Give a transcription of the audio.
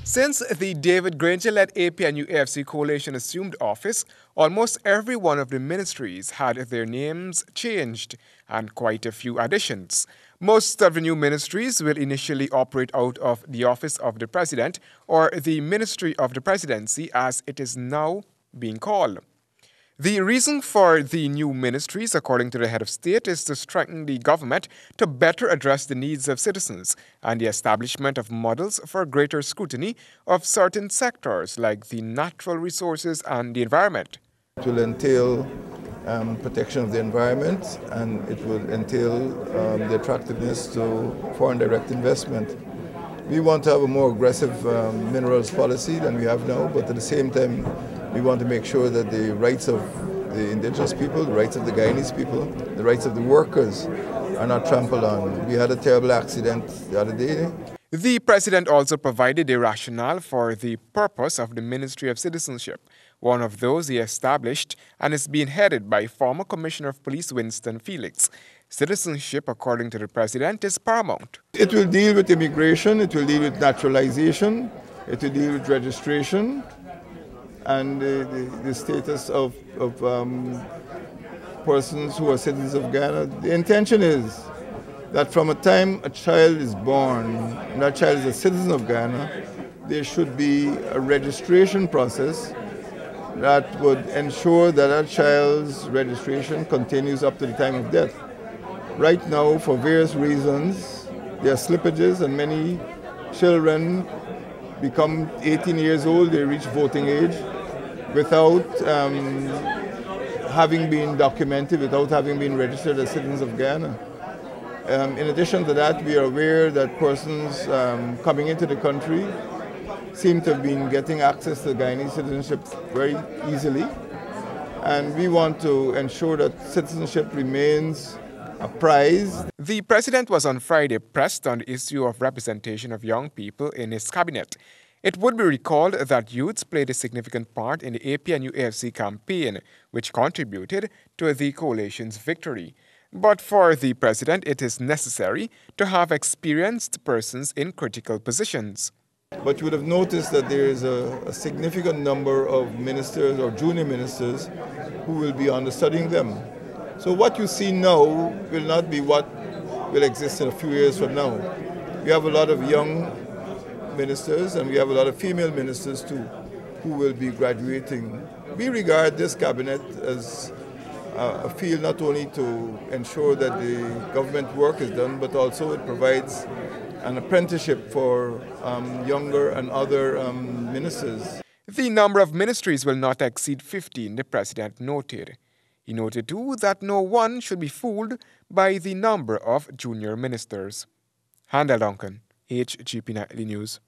Since the David Granger-led APNU AFC coalition assumed office, almost every one of the ministries had their names changed and quite a few additions. Most of the new ministries will initially operate out of the Office of the President, or the Ministry of the Presidency as it is now being called. The reason for the new ministries, according to the head of state, is to strengthen the government to better address the needs of citizens and the establishment of models for greater scrutiny of certain sectors like the natural resources and the environment. It will entail protection of the environment, and it will entail the attractiveness to foreign direct investment. We want to have a more aggressive minerals policy than we have now, but at the same time, we want to make sure that the rights of the indigenous people, the rights of the Guyanese people, the rights of the workers are not trampled on. We had a terrible accident the other day. The president also provided a rationale for the purpose of the Ministry of Citizenship, one of those he established and is being headed by former Commissioner of Police Winston Felix. Citizenship, according to the president, is paramount. It will deal with immigration, it will deal with naturalization, it will deal with registration, and the status of persons who are citizens of Ghana. The intention is that from a time a child is born, and that child is a citizen of Ghana, there should be a registration process that would ensure that that child's registration continues up to the time of death. Right now, for various reasons, there are slippages, and many children become 18 years old, they reach voting age, without having been documented, without having been registered as citizens of Ghana. In addition to that, we are aware that persons coming into the country seem to have been getting access to Guyanese citizenship very easily, and we want to ensure that citizenship remains a prize. The president was on Friday pressed on the issue of representation of young people in his cabinet. It would be recalled that youths played a significant part in the APNU AFC campaign, which contributed to the coalition's victory. But for the president, it is necessary to have experienced persons in critical positions. But you would have noticed that there is a significant number of ministers or junior ministers who will be understudying them. So what you see now will not be what will exist in a few years from now. We have a lot of young ministers, and we have a lot of female ministers too, who will be graduating. We regard this cabinet as a field not only to ensure that the government work is done, but also it provides an apprenticeship for younger and other ministers. The number of ministries will not exceed 15, the president noted. He noted too that no one should be fooled by the number of junior ministers. Handel Duncan, HGP Nightly News.